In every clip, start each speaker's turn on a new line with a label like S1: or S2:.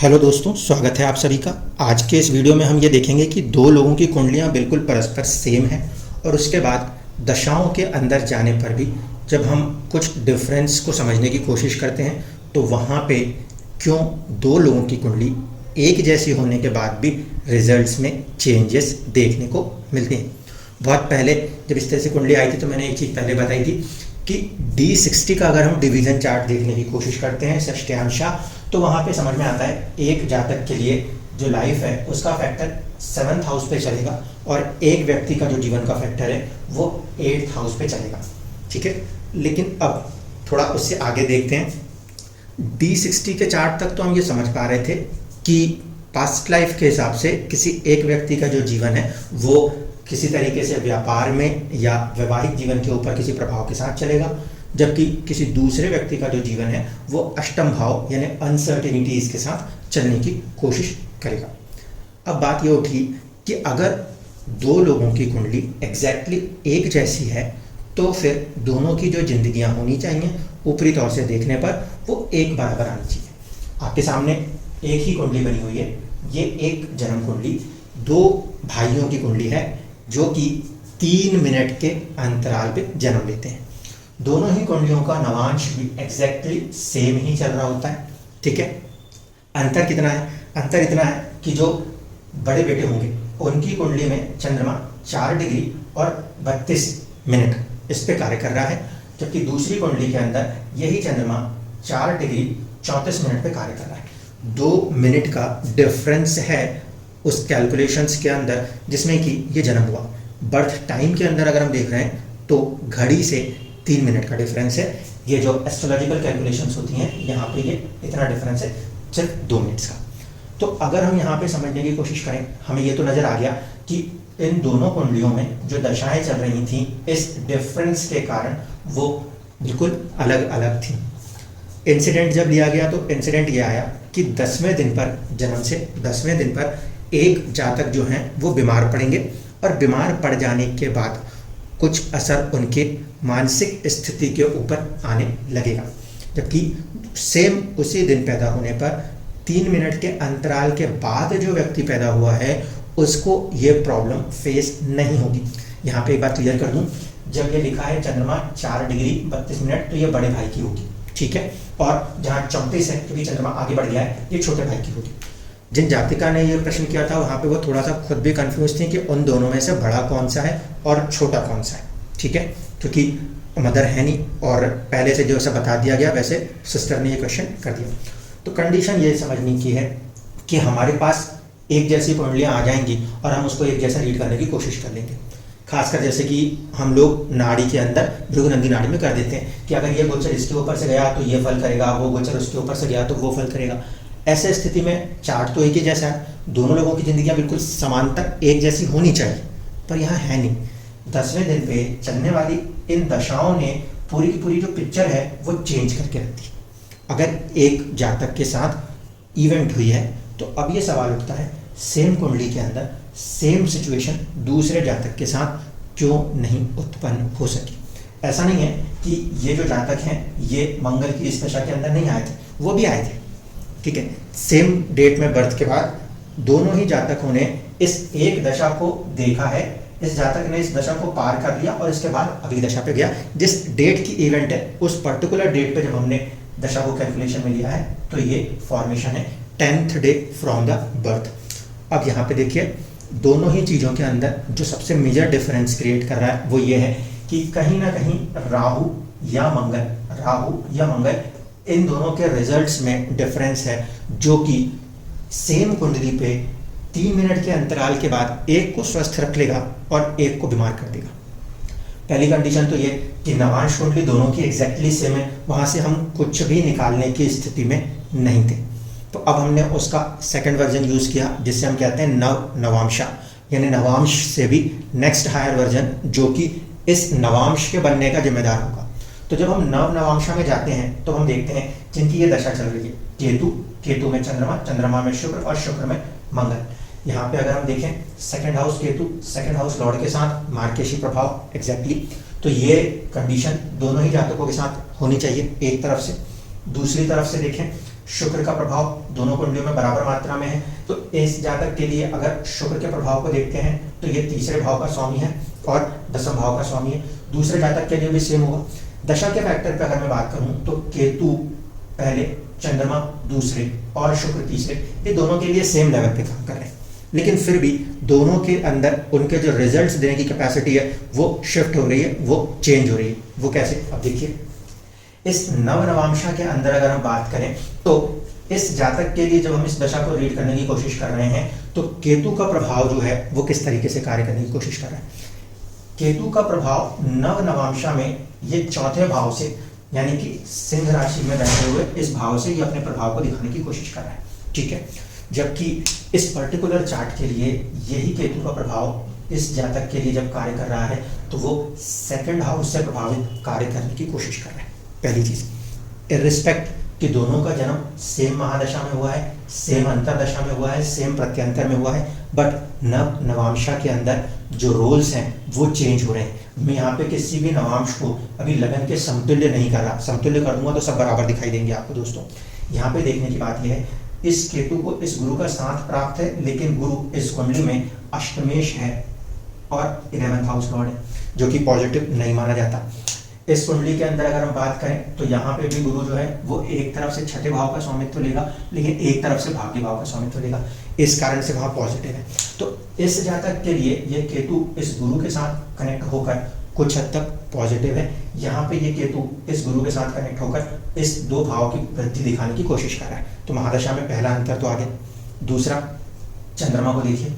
S1: Hello दोस्तों, स्वागत है आप सभी का। आज के इस वीडियो में हम ये देखेंगे कि दो लोगों की कुंडलियाँ बिल्कुल परस्पर सेम हैं और उसके बाद दशाओं के अंदर जाने पर भी जब हम कुछ डिफरेंस को समझने की कोशिश करते हैं तो वहाँ पे क्यों दो लोगों की कुंडली एक जैसी होने के बाद भी रिजल्ट्स में चेंजेस देखने को मिलते हैं। बहुत पहले जब इस तरह से कुंडली आई थी तो मैंने एक चीज़ पहले बताई थी कि D60 का अगर हम डिवीज़न चार्ट देखने की कोशिश करते हैं षष्ठ्यांशा, तो वहाँ पे समझ में आता है एक जातक के लिए जो लाइफ है उसका फैक्टर 7th हाउस पे चलेगा और एक व्यक्ति का जो जीवन का फैक्टर है वो 8th हाउस पे चलेगा। ठीक है, लेकिन अब थोड़ा उससे आगे देखते हैं। D60 के चार्ट तक तो हम ये समझ पा रहे थे कि पास्ट लाइफ के हिसाब से किसी एक व्यक्ति का जो जीवन है वो किसी तरीके से व्यापार में या वैवाहिक जीवन के ऊपर किसी प्रभाव के साथ चलेगा, जबकि किसी दूसरे व्यक्ति का जो जीवन है वो अष्टम भाव यानी अनसर्टेनिटीज़ के साथ चलने की कोशिश करेगा। अब बात ये उठी कि अगर दो लोगों की कुंडली एग्जैक्टली एक जैसी है तो फिर दोनों की जो जिंदगियां होनी चाहिए ऊपरी तौर से देखने पर वो एक बराबर आनी चाहिए। आपके सामने एक ही कुंडली बनी हुई है, ये एक जन्म कुंडली दो भाइयों की कुंडली है जो कि 3 मिनट के अंतराल पे जन्म लेते हैं। दोनों ही कुंडलियों का नवांश भी एग्जैक्टली सेम ही चल रहा होता है। ठीक है, अंतर कितना है? अंतर इतना है कि जो बड़े बेटे होंगे उनकी कुंडली में चंद्रमा 4 डिग्री और 32 मिनट इस पे कार्य कर रहा है, जबकि दूसरी कुंडली के अंदर यही चंद्रमा 4 डिग्री 34 मिनट पे कार्य कर रहा है। 2 मिनट का डिफरेंस है उस कैलकुलेशंस के अंदर जिसमें कि ये जन्म हुआ। बर्थ टाइम के अंदर अगर हम देख रहे हैं तो घड़ी से 3 मिनट का डिफरेंस है। ये जो एस्ट्रोलॉजिकल कैलकुलेशंस होती हैं यहाँ पे ये इतना डिफरेंस है सिर्फ 2 मिनट्स का। तो अगर हम यहाँ पे समझने की कोशिश करें हमें ये तो नज़र आ गया कि इन दोनों कुंडलियों में जो दशाएं चल रही थी इस डिफरेंस के कारण वो बिल्कुल अलग अलग थी। इंसिडेंट जब लिया गया तो इंसिडेंट ये आया कि 10वें दिन पर जन्म से 10वें दिन पर एक जातक जो हैं वो बीमार पड़ेंगे और बीमार पड़ जाने के बाद कुछ असर उनके मानसिक स्थिति के ऊपर आने लगेगा, जबकि सेम उसी दिन पैदा होने पर 3 मिनट के अंतराल के बाद जो व्यक्ति पैदा हुआ है उसको ये प्रॉब्लम फेस नहीं होगी। यहाँ पे एक बात क्लियर कर दूँ, जब ये लिखा है चंद्रमा 4 डिग्री 32 मिनट तो ये बड़े भाई की होगी। ठीक है, और जहाँ 34 है क्योंकि चंद्रमा आगे बढ़ गया है ये छोटे भाई की होगी। जिन जातिका ने ये प्रश्न किया था वहाँ पे वो थोड़ा सा खुद भी कंफ्यूज थी कि उन दोनों में से बड़ा कौन सा है और छोटा कौन सा है। ठीक है, क्योंकि मदर है नहीं और पहले से जो ऐसा बता दिया गया वैसे सिस्टर ने ये क्वेश्चन कर दिया। तो कंडीशन ये समझने की है कि हमारे पास एक जैसी कुंडलियाँ आ जाएंगी और हम उसको एक जैसा रीड करने की कोशिश कर लेंगे। खासकर जैसे कि हम लोग नाड़ी के अंदर भृगुनंदी नाड़ी में कर देते हैं कि अगर ये गोचर इसके ऊपर से गया तो ये फल करेगा, वो गोचर उसके ऊपर से गया तो वो फल करेगा। ऐसे स्थिति में चार्ट तो एक ही जैसा है, दोनों लोगों की जिंदगियां बिल्कुल समांतर एक जैसी होनी चाहिए, पर यहाँ है नहीं। 10वें दिन पे चलने वाली इन दशाओं ने पूरी की पूरी जो पिक्चर है वो चेंज करके रख दी। अगर एक जातक के साथ इवेंट हुई है तो अब ये सवाल उठता है सेम कुंडली के अंदर सेम सिचुएशन दूसरे जातक के साथ क्यों नहीं उत्पन्न हो सकी। ऐसा नहीं है कि ये जो जातक हैं ये मंगल की इस दशा के अंदर नहीं आए थे, वो भी आए थे। ठीक है, सेम डेट में बर्थ के बाद दोनों ही जातकों ने इस एक दशा को देखा है। इस जातक ने इस दशा को पार कर लिया और इसके बाद अगली दशा पे गया। जिस डेट की इवेंट है उस पर्टिकुलर डेट पे जब हमने दशा को कैलकुलेशन में लिया है तो ये फॉर्मेशन है 10th day from the birth. अब यहाँ पे देखिए दोनों ही चीज़ों के अंदर जो सबसे मेजर डिफरेंस क्रिएट कर रहा है वो ये है कि कहीं ना कहीं राहु या मंगल इन दोनों के रिजल्ट्स में डिफरेंस है, जो कि सेम कुंडली पे 3 मिनट के अंतराल के बाद एक को स्वस्थ रख लेगा और एक को बीमार कर देगा। पहली कंडीशन तो ये कि नवांश कुंडली दोनों की एग्जैक्टली सेम है, वहाँ से हम कुछ भी निकालने की स्थिति में नहीं थे। तो अब हमने उसका सेकंड वर्जन यूज़ किया जिससे हम कहते हैं नवांशा, यानी नवांश से भी नेक्स्ट हायर वर्जन जो कि इस नवांश के बनने का जिम्मेदार होगा। तो जब हम नवांशा में जाते हैं तो हम देखते हैं जिनकी ये दशा चल रही है केतु में चंद्रमा में शुक्र और शुक्र में मंगल। यहाँ पे अगर हम देखें second house Ketu, second house Lord के साथ मार्केशी प्रभाव एग्जैक्टली, तो ये कंडीशन दोनों ही जातकों के साथ होनी चाहिए एक तरफ से। दूसरी तरफ से देखें शुक्र का प्रभाव दोनों कुंडलियों में बराबर मात्रा में है, तो इस जातक के लिए अगर शुक्र के प्रभाव को देखते हैं तो ये तीसरे भाव का स्वामी है और दसम भाव का स्वामी है। दूसरे जातक के लिए भी सेम होगा। दशा के फैक्टर पर अगर मैं बात करूं तो केतु पहले, चंद्रमा दूसरे और शुक्र तीसरे, ये दोनों के लिए सेम लेवल पे काम कर रहे हैं, लेकिन फिर भी दोनों के अंदर उनके जो रिजल्ट्स देने की कैपेसिटी है वो शिफ्ट हो रही है, वो चेंज हो रही है। वो कैसे, अब देखिए इस नवनवांशा के अंदर अगर हम बात करें तो इस जातक के लिए जब हम इस दशा को रीड करने की कोशिश कर रहे हैं तो केतु का प्रभाव जो है वो किस तरीके से कार्य करने की कोशिश कर रहा है। केतु का प्रभाव नवनवांशा में ये चौथे भाव से, यानी कि सिंह राशि में बैठे हुए इस भाव से ये अपने प्रभाव को दिखाने की कोशिश कर रहा है, ठीक है। जबकि इस पर्टिकुलर चार्ट के लिए यही केतु का प्रभाव इस जातक के लिए जब कार्य कर रहा है तो वो सेकंड हाउस से प्रभावित कार्य करने की कोशिश कर रहा है। पहली चीज, इर्रिस्पेक्ट कि दोनों का जन्म सेम महादशा में हुआ है, सेम अंतरदशा में हुआ है, सेम प्रत्यंतर में हुआ है, बट नवांशा के अंदर जो रोल्स हैं वो चेंज हो रहे हैं। मैं यहाँ पे किसी भी नवांश को अभी लगन के समतुल्य नहीं कर रहा, समतुल्य कर दूंगा तो सब बराबर दिखाई देंगे आपको। दोस्तों यहाँ पे देखने की बात यह है, इस केतु को इस गुरु का साथ प्राप्त है, लेकिन गुरु इस कुंडली में अष्टमेश है और 11th हाउस लॉर्ड है, जो कि पॉजिटिव नहीं माना जाता। इस कुंडली के अंदर अगर हम बात करें तो यहाँ पे भी गुरु जो है वो एक तरफ से छठे भाव का स्वामित्व लेगा, लेकिन एक तरफ से भाग्य भाव का स्वामित्व लेगा, इस कारण से वहाँ पॉजिटिव है। तो इस जातक के लिए ये केतु इस गुरु के साथ कनेक्ट होकर कुछ हद तक पॉजिटिव है। यहाँ पे ये केतु इस गुरु के साथ कनेक्ट होकर इस दो भाव की वृद्धि दिखाने की कोशिश कर रहा है। तो महादशा में पहला अंतर तो आ गया। दूसरा, चंद्रमा को देखिए,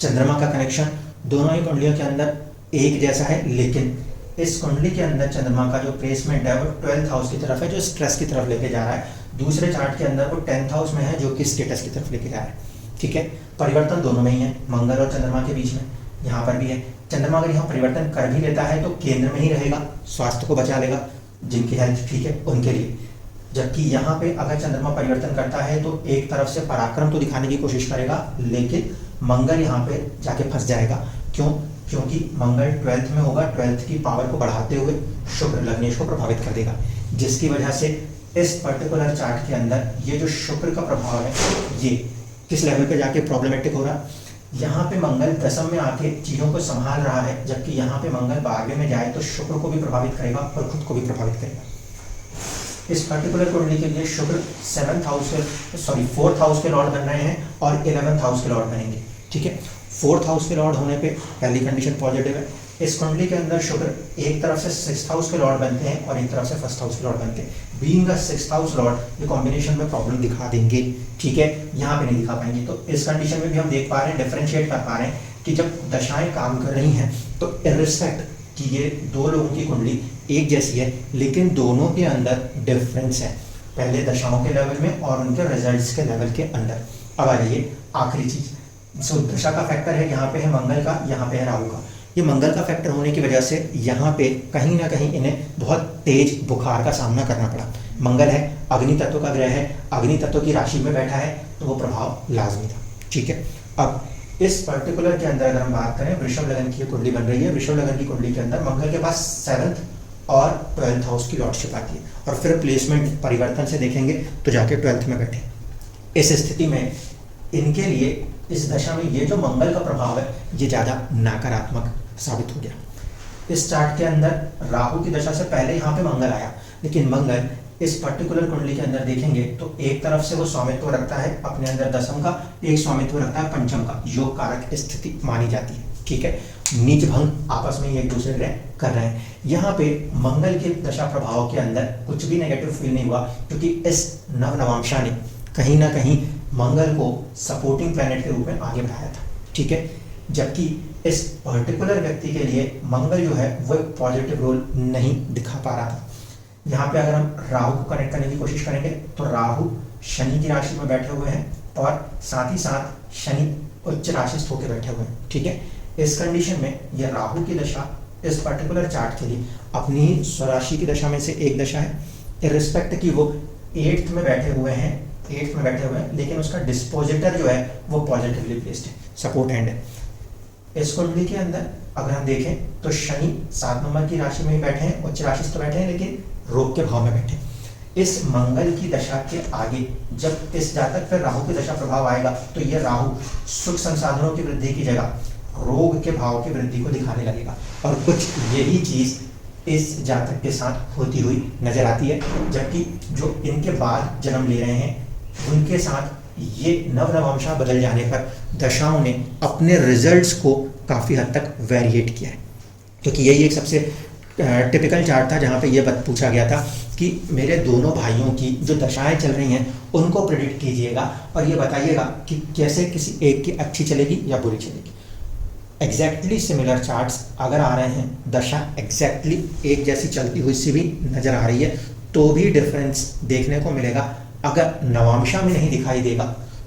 S1: चंद्रमा का कनेक्शन दोनों ही कुंडलियों के अंदर एक जैसा है, लेकिन इस कुंडली के अंदर चंद्रमा का जो प्लेसमेंट है वो 12th हाउस की तरफ है, जो स्ट्रेस की तरफ लेके जा रहा है। दूसरे चार्ट के अंदर वो 10th हाउस में है, जो कि स्टेटस की तरफ लेके जा रहा है, ठीक है। परिवर्तन दोनों में ही है, मंगल और चंद्रमा के बीच में, यहाँ पर भी है। चंद्रमा अगर यहाँ परिवर्तन कर भी लेता है तो केंद्र में ही रहेगा, स्वास्थ्य को बचा लेगा, जिनकी हेल्थ ठीक है उनके लिए। जबकि यहाँ पे अगर चंद्रमा परिवर्तन करता है तो एक तरफ से पराक्रम तो दिखाने की कोशिश करेगा, लेकिन मंगल यहाँ पे जाके फंस जाएगा। क्यों? क्योंकि मंगल 12th में होगा, 12th की पावर को बढ़ाते हुए शुक्र लग्नेश को प्रभावित कर देगा, जिसकी वजह से इस पर्टिकुलर चार्ट के अंदर ये जो शुक्र का प्रभाव है ये किस लेवल पे जाके प्रॉब्लमेटिक हो रहा है। यहाँ पे मंगल दसम में आके चीजों को संभाल रहा है, जबकि यहाँ पे मंगल 12वें में जाए तो शुक्र को भी प्रभावित करेगा और खुद को भी प्रभावित करेगा। इस पर्टिकुलर कुंडली के लिए शुक्र 4th हाउस के लॉर्ड बन रहे हैं और 11th हाउस के लॉर्ड बनेंगे, ठीक है। 4th हाउस के लॉर्ड होने पे पहली कंडीशन पॉजिटिव है। इस कुंडली के अंदर शुक्र एक तरफ से 6th हाउस के लॉर्ड बनते हैं और एक तरफ से 1st हाउस के लॉर्ड बनते हैं। Being a 6th house Lord ये कॉम्बिनेशन में प्रॉब्लम दिखा देंगे, ठीक है, यहाँ पे नहीं दिखा पाएंगे। तो इस कंडीशन में भी हम देख पा रहे हैं, डिफरेंशिएट कर पा रहे हैं कि जब दशाएं काम कर रही हैं तो इर्रिस्पेक्ट कि ये दो लोगों की कुंडली एक जैसी है, लेकिन दोनों के अंदर डिफरेंस है, पहले दशाओं के लेवल में और उनके रिजल्ट्स के लेवल के अंदर। अब आ जाइए आखिरी चीज, दशा का फैक्टर है, यहाँ पे है मंगल का, यहाँ पे है राहु का। ये मंगल का फैक्टर होने की वजह से यहाँ पे कहीं ना कहीं इन्हें बहुत तेज बुखार का सामना करना पड़ा। मंगल है, अग्नि तत्व का ग्रह है, अग्नि तत्व की राशि में बैठा है, तो वो प्रभाव लाजमी था, ठीक है। अब इस पर्टिकुलर के अंदर अगर हम बात करें, वृषभ लगन की कुंडली बन रही है। वृषभ लगन की कुंडली के अंदर मंगल के पास 7th और 12th हाउस की लॉर्डशिप आती है, और फिर प्लेसमेंट परिवर्तन से देखेंगे तो जाके 12th में बैठे। इस स्थिति में इनके लिए इस दशा में ये जो मंगल का प्रभाव है ये ज़्यादा नकारात्मक साबित हो गया। इस चार्ट के अंदर राहु की दशा से पहले यहाँ पे मंगल आया, लेकिन मंगल इस पर्टिकुलर कुंडली के अंदर देखेंगे तो एक तरफ से वो स्वामित्व रखता है अपने अंदर दसम का, एक स्वामित्व रखता है पंचम का, योग कारक स्थिति मानी जाती है, ठीक है। नीच भंग आपस में एक दूसरे ग्रह कर रहे हैं। यहाँ पे मंगल के दशा प्रभाव के अंदर कुछ भी नेगेटिव फील नहीं हुआ, क्योंकि इस नवनवांशा ने कहीं ना कहीं मंगल को सपोर्टिंग प्लैनेट के रूप में आगे बढ़ाया था, ठीक है। जबकि इस पर्टिकुलर व्यक्ति के लिए मंगल जो है वो एक पॉजिटिव रोल नहीं दिखा पा रहा था। यहाँ पे अगर हम राहु को कनेक्ट करने की कोशिश करेंगे तो राहु शनि की राशि में बैठे हुए हैं और साथ ही साथ शनि उच्च राशिस्थ होकर बैठे हुए हैं, ठीक है। इस कंडीशन में यह राहु की दशा इस पर्टिकुलर चार्ट के लिए अपनी ही स्वराशि की दशा में से एक दशा है, इर्रिस्पेक्ट कि वो 8th में बैठे हुए हैं, लेकिन उसका डिस्पोजिटर जो है वो पॉजिटिवली प्लेस्ड है, सपोर्ट एंड है। इस कुंडली के अंदर अगर हम देखें तो शनि 7 नंबर की राशि में ही बैठे हैं, उच्च राशि तो बैठे हैं, लेकिन रोग के भाव में बैठे। इस मंगल की दशा के आगे जब इस जातक पर राहु की दशा प्रभाव आएगा तो ये राहु सुख संसाधनों की वृद्धि की जगह रोग के भाव की वृद्धि को दिखाने लगेगा, और कुछ यही चीज इस जातक के साथ होती हुई नजर आती है। जबकि जो इनके बाद जन्म ले रहे हैं उनके साथ ये नवनवांशा बदल जाने पर दशाओं ने अपने रिजल्ट्स को काफ़ी हद तक वेरिएट किया है। क्योंकि यही एक सबसे टिपिकल चार्ट था जहाँ पे ये बात पूछा गया था कि मेरे दोनों भाइयों की जो दशाएं चल रही हैं उनको प्रेडिक्ट कीजिएगा और ये बताइएगा कि कैसे किसी एक की अच्छी चलेगी या बुरी चलेगी। एग्जैक्टली सिमिलर चार्ट्स अगर आ रहे हैं, दशा एग्जैक्टली एक जैसी चलती हुई सी भी नज़र आ रही है, तो भी डिफरेंस देखने को मिलेगा। अगर नवांशा में नहीं दिखाई देगा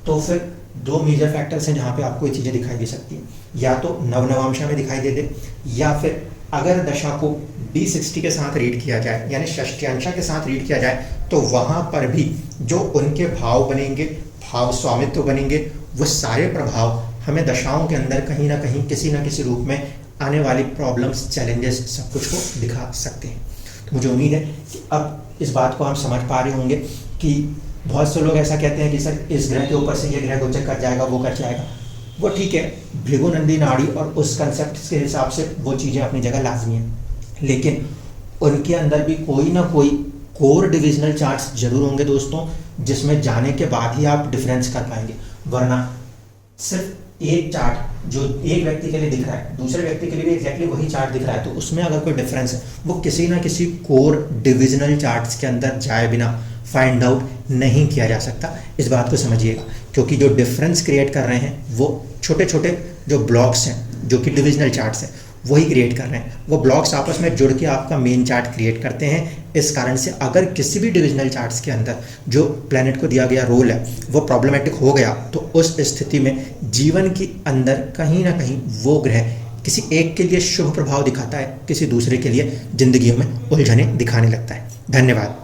S1: तो फिर दो मेजर फैक्टर्स हैं जहाँ पे आपको ये चीज़ें दिखाई दे सकती हैं, या तो नवनवांशा में दिखाई दे या फिर अगर दशा को D60 के साथ रीड किया जाए यानी षष्ठ्यांशा के साथ रीड किया जाए तो वहाँ पर भी जो उनके भाव बनेंगे, भाव स्वामित्व बनेंगे, वो सारे प्रभाव हमें दशाओं के अंदर कहीं ना कहीं किसी न किसी रूप में आने वाली प्रॉब्लम्स, चैलेंजेस सब कुछ को दिखा सकते हैं। तो मुझे उम्मीद है कि अब इस बात को हम समझ पा रहे होंगे कि बहुत से लोग ऐसा कहते हैं कि सर इस ग्रह के ऊपर से ये ग्रह गोचर कर जाएगा, वो कर जाएगा। वो ठीक है, भृगुनंदी नाड़ी और उस कंसेप्ट के हिसाब से वो चीज़ें अपनी जगह लाजमी हैं, लेकिन उनके अंदर भी कोई ना कोई कोर डिविजनल चार्ट्स जरूर होंगे दोस्तों, जिसमें जाने के बाद ही आप डिफरेंस कर पाएंगे। वरना सिर्फ एक चार्ट जो एक व्यक्ति के लिए दिख रहा है दूसरे व्यक्ति के लिए भी एग्जैक्टली वही चार्ट दिख रहा है, तो उसमें अगर कोई डिफरेंस है वो किसी ना किसी कोर डिविजनल चार्ट्स के अंदर जाए बिना फाइंड आउट नहीं किया जा सकता। इस बात को समझिएगा, क्योंकि जो डिफरेंस क्रिएट कर रहे हैं वो छोटे छोटे जो ब्लॉक्स हैं जो कि डिविजनल चार्ट्स हैं वही क्रिएट कर रहे हैं। वो ब्लॉक्स आपस में जुड़ के आपका मेन चार्ट क्रिएट करते हैं। इस कारण से अगर किसी भी डिविजनल चार्ट्स के अंदर जो प्लैनेट को दिया गया रोल है वो प्रॉब्लमेटिक हो गया तो उस स्थिति में जीवन के अंदर कहीं ना कहीं वो ग्रह किसी एक के लिए शुभ प्रभाव दिखाता है, किसी दूसरे के लिए जिंदगियों में उलझने दिखाने लगता है। धन्यवाद।